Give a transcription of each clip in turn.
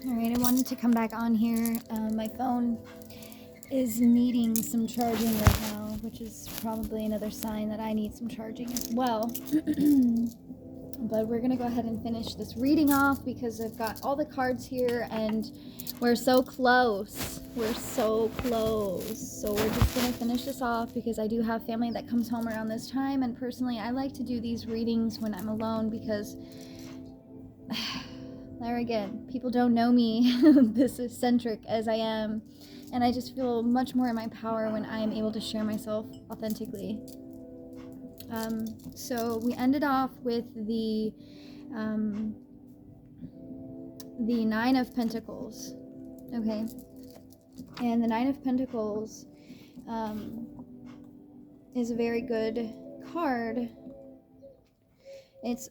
Alright, I wanted to come back on here. My phone is needing some charging right now, which is probably another sign that I need some charging as well. But we're gonna go ahead and finish this reading off because I've got all the cards here and we're so close. We're so close. So we're just gonna finish this off because I do have family that comes home around this time, and personally I like to do these readings when I'm alone because there again, people don't know me this eccentric as I am, and I just feel much more in my power when I am able to share myself authentically. So we ended off with the Nine of Pentacles, okay? And the Nine of Pentacles is a very good card. It's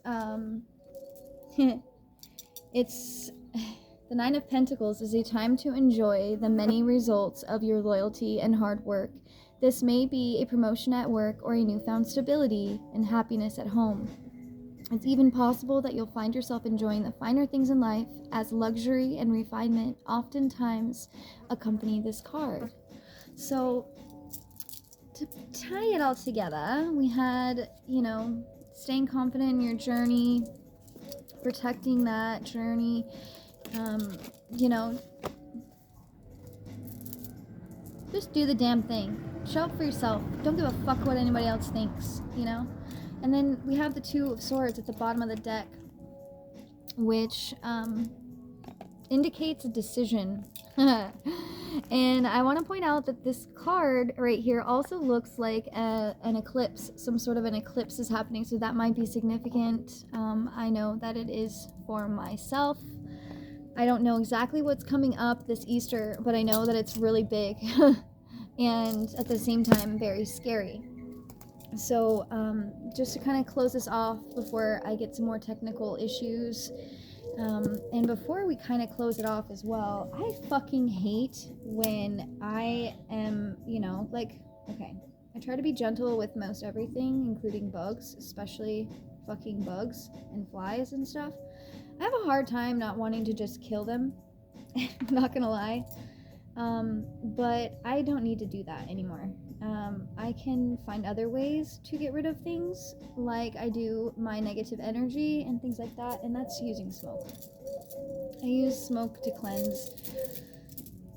it's the Nine of Pentacles is a time to enjoy the many results of your loyalty and hard work. This may be a promotion at work or a newfound stability and happiness at home. It's even possible that you'll find yourself enjoying the finer things in life, as luxury and refinement oftentimes accompany this card. So to tie it all together, we had, staying confident in your journey, protecting that journey, just do the damn thing. Show up for yourself. Don't give a fuck what anybody else thinks, And then we have the Two of Swords at the bottom of the deck, which indicates a decision. And I want to point out that this card right here also looks like an eclipse. Some sort of an eclipse is happening, so that might be significant. I know that it is for myself. I don't know exactly what's coming up this Easter, but I know that it's really big and at the same time very scary. So just to kind of close this off before I get some more technical issues, and before we kind of close it off as well, I fucking hate when I am, okay, I try to be gentle with most everything, including bugs, especially fucking bugs and flies and stuff. I have a hard time not wanting to just kill them, not gonna lie, but I don't need to do that anymore. I can find other ways to get rid of things, like I do my negative energy and things like that, and that's using smoke. I use smoke to cleanse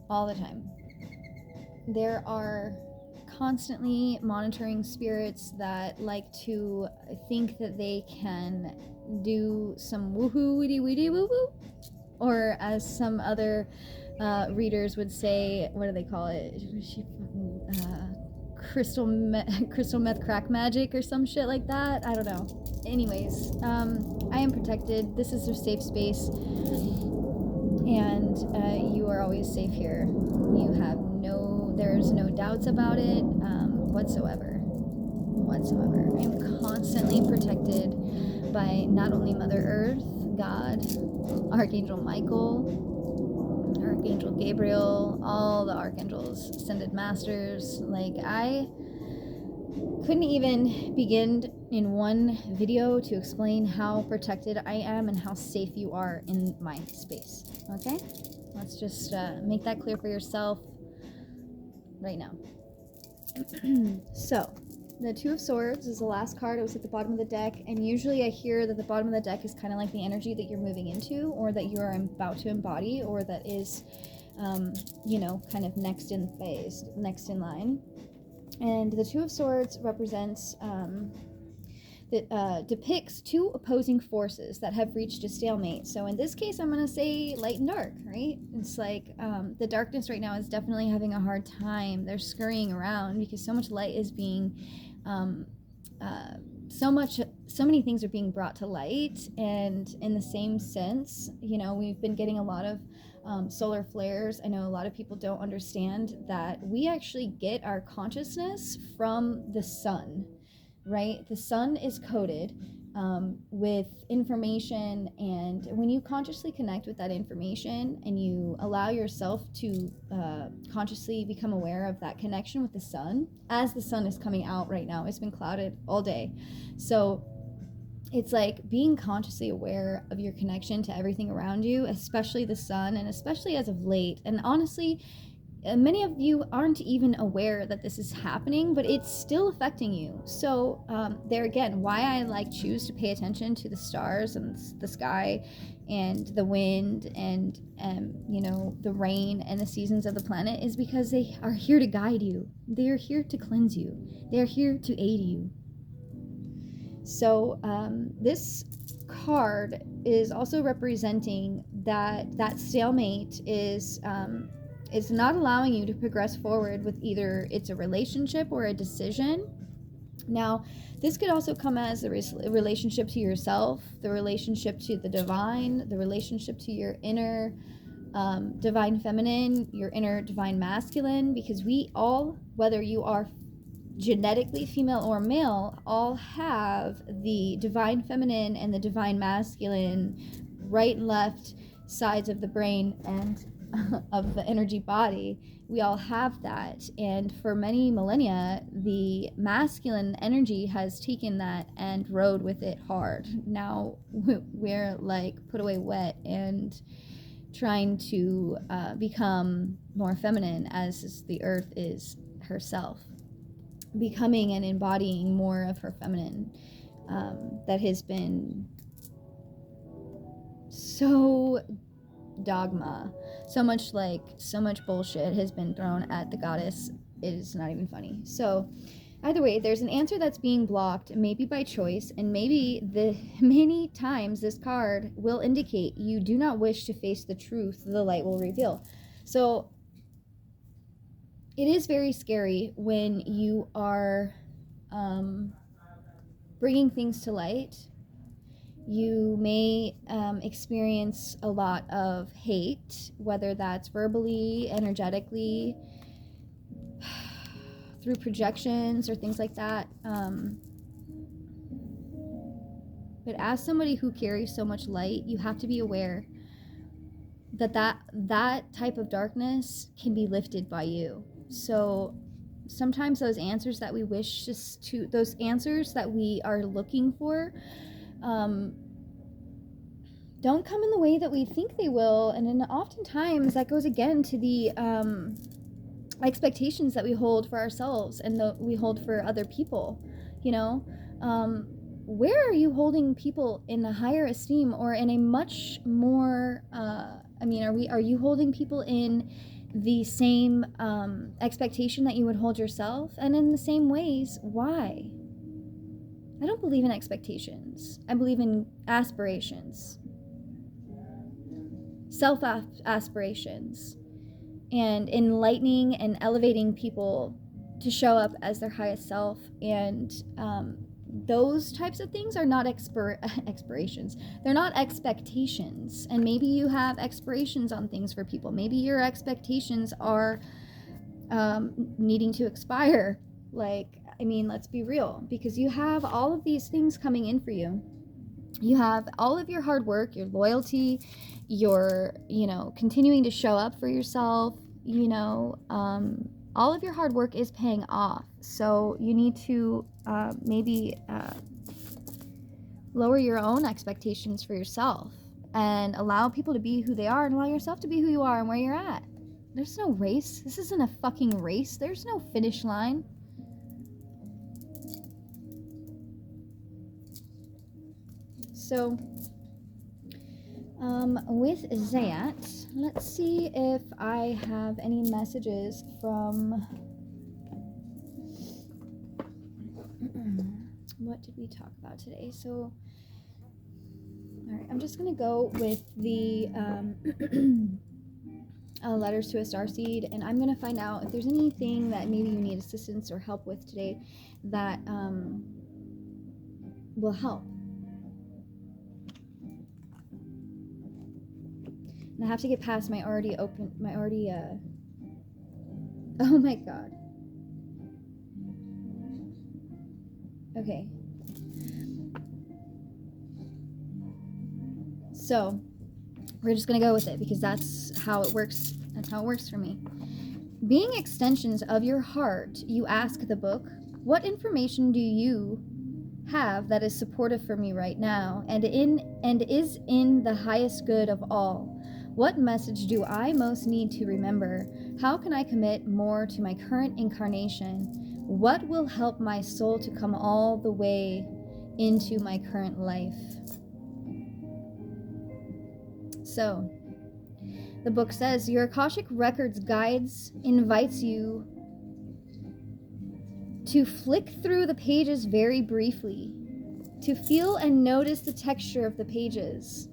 all the time. There are constantly monitoring spirits that like to think that they can do some woohoo weedy weedy woo woo, or as some other readers would say, what do they call it? Crystal meth crack magic or some shit like that. I don't know. Anyways, I am protected. This is a safe space, and you are always safe here. There's no doubts about it whatsoever. I am constantly protected by not only Mother Earth, God, Archangel Michael, Archangel Gabriel, all the archangels, ascended masters. Like, I couldn't even begin in one video to explain how protected I am and how safe you are in my space. Okay? Let's just make that clear for yourself right now. So, the Two of Swords is the last card. It was at the bottom of the deck, and usually I hear that the bottom of the deck is kind of like the energy that you're moving into, or that you are about to embody, or that is, kind of next in phase, next in line. And the Two of Swords represents, depicts two opposing forces that have reached a stalemate. So in this case, I'm going to say light and dark, right? It's like the darkness right now is definitely having a hard time. They're scurrying around because so much light is being, so many things are being brought to light. And in the same sense, we've been getting a lot of solar flares. I know a lot of people don't understand that we actually get our consciousness from the sun, right? The sun is coded with information, and when you consciously connect with that information and you allow yourself to consciously become aware of that connection with the sun, as the sun is coming out right now, it's been clouded all day. So it's like being consciously aware of your connection to everything around you, especially the sun, and especially as of late. And honestly, many of you aren't even aware that this is happening, but it's still affecting you. So there again, why I like choose to pay attention to the stars and the sky and the wind and you know, the rain and the seasons of the planet is because they are here to guide you. They are here to cleanse you. They are here to aid you. So this card is also representing that stalemate is not allowing you to progress forward with either it's a relationship or a decision. Now, this could also come as a relationship to yourself, the relationship to the divine, the relationship to your inner divine feminine, your inner divine masculine, because we all, whether you are genetically female or male, all have the divine feminine and the divine masculine right and left sides of the brain and of the energy body. We all have that, and for many millennia the masculine energy has taken that and rode with it hard. Now we're like put away wet and trying to become more feminine, as the earth is herself, becoming and embodying more of her feminine that has been so dogma, so much bullshit has been thrown at the goddess. It is not even funny. So either way, there's an answer that's being blocked, maybe by choice, and maybe the many times this card will indicate you do not wish to face the truth the light will reveal. So it is very scary when you are bringing things to light. You may experience a lot of hate, whether that's verbally, energetically, through projections or things like that. But as somebody who carries so much light, you have to be aware that type of darkness can be lifted by you. So sometimes those answers that we wish to, those answers that we are looking for, don't come in the way that we think they will, and then oftentimes that goes again to the expectations that we hold for ourselves and we hold for other people. You know, where are you holding people in a higher esteem or in a much more? Are you holding people in the same expectation that you would hold yourself, and in the same ways? Why? I don't believe in expectations. I believe in aspirations. Self-aspirations, and enlightening and elevating people to show up as their highest self. And those types of things are not expirations. They're not expectations. And maybe you have expirations on things for people. Maybe your expectations are needing to expire. Let's be real, because you have all of these things coming in for you. You have all of your hard work, your loyalty, your, continuing to show up for yourself, all of your hard work is paying off. So you need to maybe lower your own expectations for yourself and allow people to be who they are, and allow yourself to be who you are and where you're at. There's no race. This isn't a fucking race. There's no finish line. So, with that, let's see if I have any messages from... what did we talk about today? So, alright, I'm just going to go with the letters to a starseed, and I'm going to find out if there's anything that maybe you need assistance or help with today that will help. And I have to get past my oh my god. Okay. So, we're just gonna go with it because that's how it works. That's how it works for me. Being extensions of your heart, you ask the book, what information do you have that is supportive for me right now and is in the highest good of all? What message do I most need to remember? How can I commit more to my current incarnation? What will help my soul to come all the way into my current life? So, the book says, your Akashic Records guides invites you to flick through the pages very briefly, to feel and notice the texture of the pages,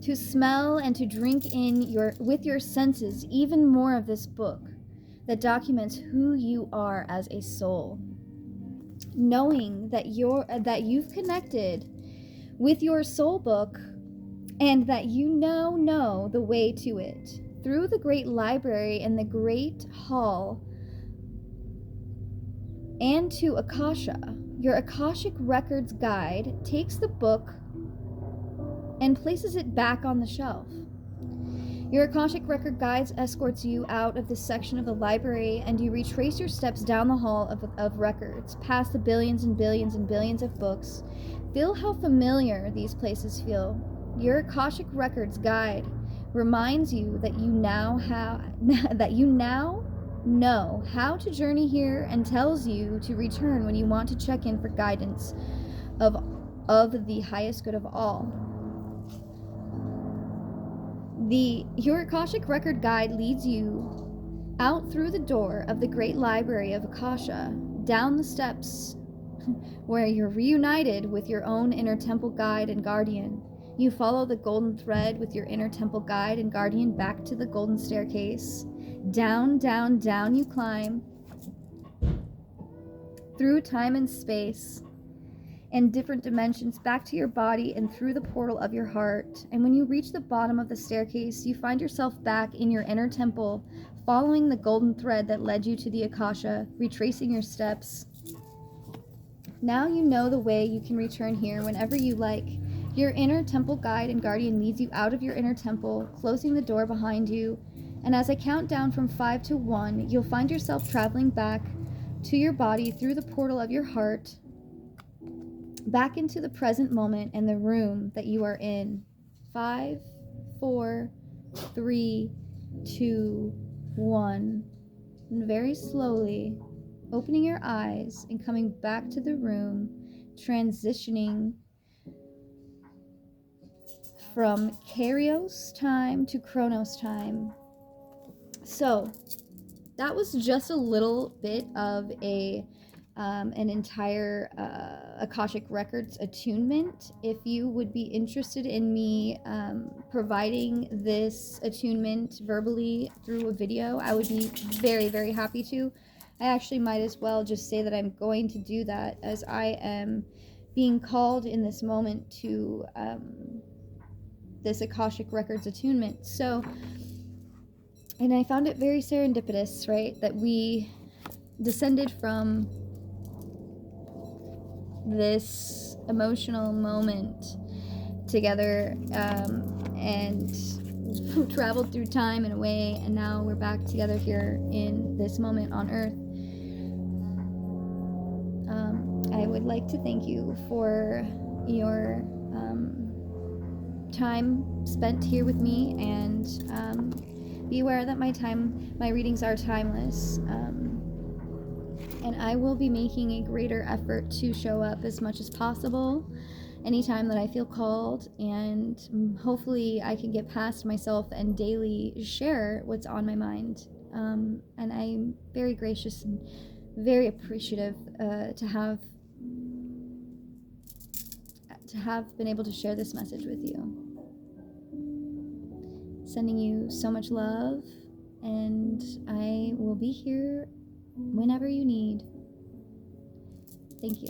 to smell and to drink in with your senses even more of this book that documents who you are as a soul. Knowing that you've connected with your soul book and that you now know the way to it through the great library and the great hall and to Akasha. Your Akashic Records guide takes the book and places it back on the shelf. Your Akashic Record guides escorts you out of this section of the library, and you retrace your steps down the hall of records, past the billions and billions and billions of books. Feel how familiar these places feel. Your Akashic Records guide reminds you that you now know how to journey here and tells you to return when you want to check in for guidance of the highest good of all. Your Akashic Record guide leads you out through the door of the great library of Akasha, down the steps where you're reunited with your own inner temple guide and guardian. You follow the golden thread with your inner temple guide and guardian back to the golden staircase. Down, down, down you climb, through time and space, and different dimensions, back to your body and through the portal of your heart. And when you reach the bottom of the staircase, you find yourself back in your inner temple, following the golden thread that led you to the Akasha, retracing your steps. Now you know the way you can return here whenever you like. Your inner temple guide and guardian leads you out of your inner temple, closing the door behind you. And as I count down from 5 to 1, you'll find yourself traveling back to your body through the portal of your heart, back into the present moment and the room that you are in. 5, 4, 3, 2, 1. And very slowly opening your eyes and coming back to the room, transitioning from Kairos time to Chronos time. So that was just a little bit of an entire Akashic Records attunement. If you would be interested in me providing this attunement verbally through a video, I would be very, very happy to. I actually might as well just say that I'm going to do that, as I am being called in this moment to this Akashic Records attunement. So, and I found it very serendipitous, right, that we descended from this emotional moment together and traveled through time in a way, and now we're back together here in this moment on Earth. I would like to thank you for your time spent here with me, and be aware that my readings are timeless, and I will be making a greater effort to show up as much as possible anytime that I feel called, and hopefully I can get past myself and daily share what's on my mind. And I'm very gracious and very appreciative to have been able to share this message with you. Sending you so much love, and I will be here whenever you need. Thank you.